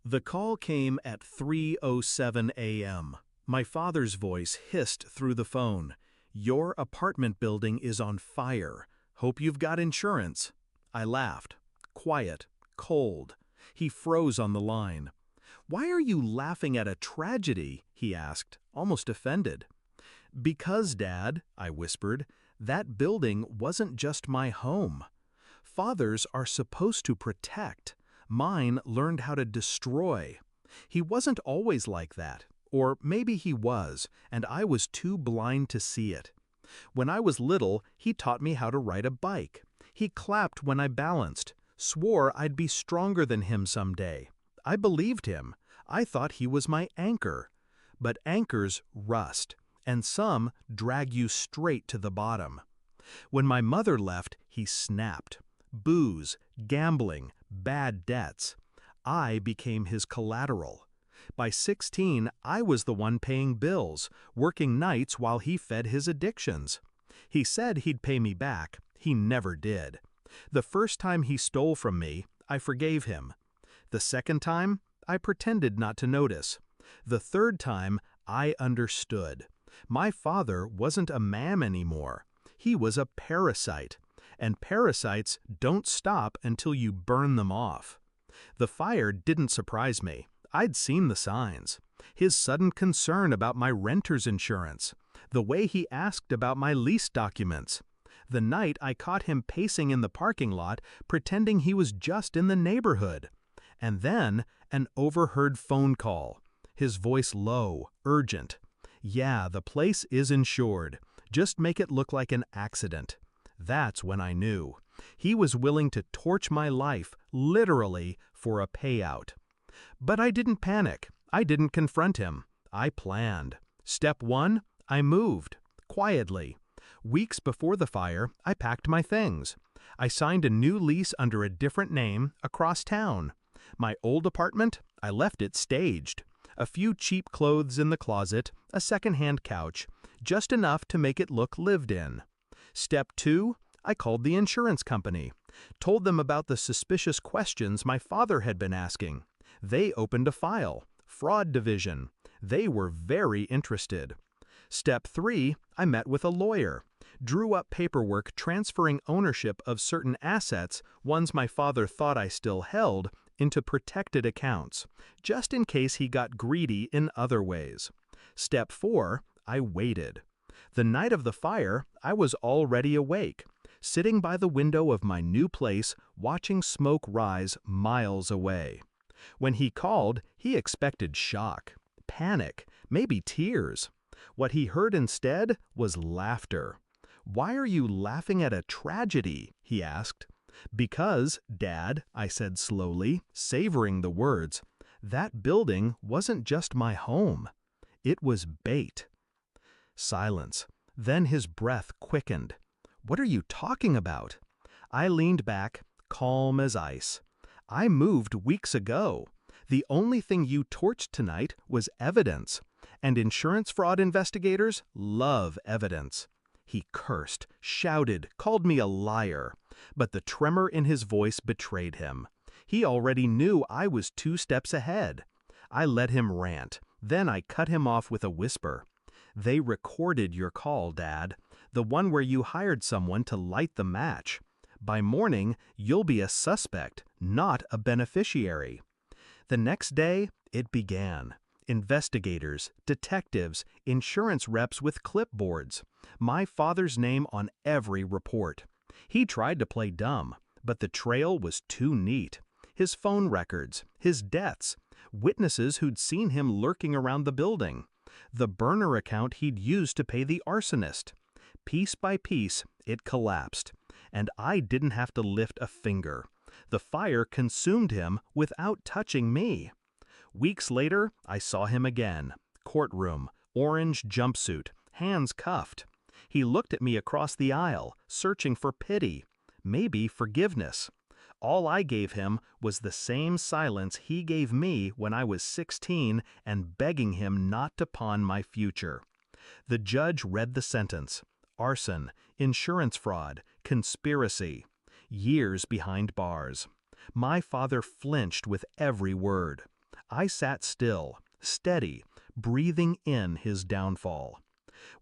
The call came at 3:07 a.m. My father's voice hissed through the phone. "Your apartment building is on fire. Hope you've got insurance." I laughed. Quiet, cold. He froze on the line. "Why are you laughing at a tragedy?" he asked, almost offended. "Because, Dad," I whispered, "that building wasn't just my home. Fathers are supposed to protect. Mine learned how to destroy. He wasn't always like that, or maybe he was, and I was too blind to see it. When I was little, he taught me how to ride a bike. He clapped when I balanced, swore I'd be stronger than him someday. I believed him. I thought he was my anchor. But anchors rust, and some drag you straight to the bottom. When my mother left, he snapped. Booze, gambling, bad debts. I became his collateral. By 16, I was the one paying bills, working nights while he fed his addictions. He said he'd pay me back. He never did. The first time he stole from me, I forgave him. The second time, I pretended not to notice. The third time, I understood. My father wasn't a man anymore. He was a parasite. And parasites don't stop until you burn them off. The fire didn't surprise me. I'd seen the signs. His sudden concern about my renter's insurance. The way he asked about my lease documents. The night I caught him pacing in the parking lot, pretending he was just in the neighborhood. And then, an overheard phone call. His voice low, urgent. "Yeah, the place is insured. Just make it look like an accident." That's when I knew. He was willing to torch my life, literally, for a payout. But I didn't panic. I didn't confront him. I planned. Step 1, I moved. Quietly. Weeks before the fire, I packed my things. I signed a new lease under a different name, across town. My old apartment, I left it staged. A few cheap clothes in the closet, a second-hand couch, just enough to make it look lived in. Step 2, I called the insurance company. Told them about the suspicious questions my father had been asking. They opened a file. Fraud division. They were very interested. Step 3, I met with a lawyer. Drew up paperwork transferring ownership of certain assets, ones my father thought I still held, into protected accounts, just in case he got greedy in other ways. Step 4, I waited. The night of the fire, I was already awake, sitting by the window of my new place, watching smoke rise miles away. When he called, he expected shock, panic, maybe tears. What he heard instead was laughter. "Why are you laughing at a tragedy?" he asked. "Because, Dad," I said slowly, savoring the words, "that building wasn't just my home. It was bait." Silence. Then his breath quickened. "What are you talking about?" I leaned back, calm as ice. "I moved weeks ago. The only thing you torched tonight was evidence, and insurance fraud investigators love evidence." He cursed, shouted, called me a liar, but the tremor in his voice betrayed him. He already knew I was 2 steps ahead. I let him rant, then I cut him off with a whisper. "They recorded your call, Dad, the one where you hired someone to light the match. By morning, you'll be a suspect, not a beneficiary." The next day, it began. Investigators, detectives, insurance reps with clipboards. My father's name on every report. He tried to play dumb, but the trail was too neat. His phone records, his deaths, witnesses who'd seen him lurking around the building, the burner account he'd used to pay the arsonist. Piece by piece, it collapsed, and I didn't have to lift a finger. The fire consumed him without touching me. Weeks later, I saw him again. Courtroom, orange jumpsuit, hands cuffed. He looked at me across the aisle, searching for pity, maybe forgiveness. All I gave him was the same silence he gave me when I was 16 and begging him not to pawn my future. The judge read the sentence. Arson, insurance fraud, conspiracy. Years behind bars. My father flinched with every word. I sat still, steady, breathing in his downfall.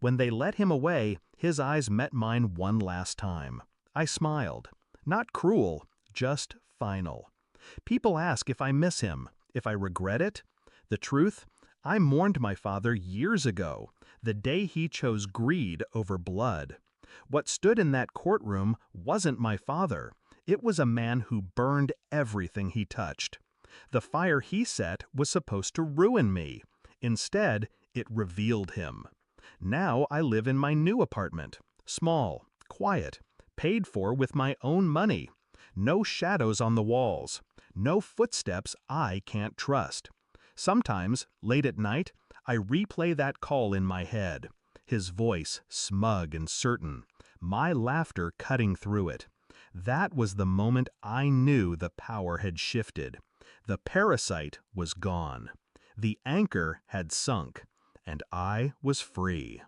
When they led him away, his eyes met mine one last time. I smiled. Not cruel, just final. People ask if I miss him, if I regret it. The truth? I mourned my father years ago, the day he chose greed over blood. What stood in that courtroom wasn't my father. It was a man who burned everything he touched. The fire he set was supposed to ruin me. Instead, it revealed him. Now I live in my new apartment. Small, quiet, paid for with my own money. No shadows on the walls. No footsteps I can't trust. Sometimes, late at night, I replay that call in my head. His voice smug and certain. My laughter cutting through it. That was the moment I knew the power had shifted. The parasite was gone. The anchor had sunk, and I was free.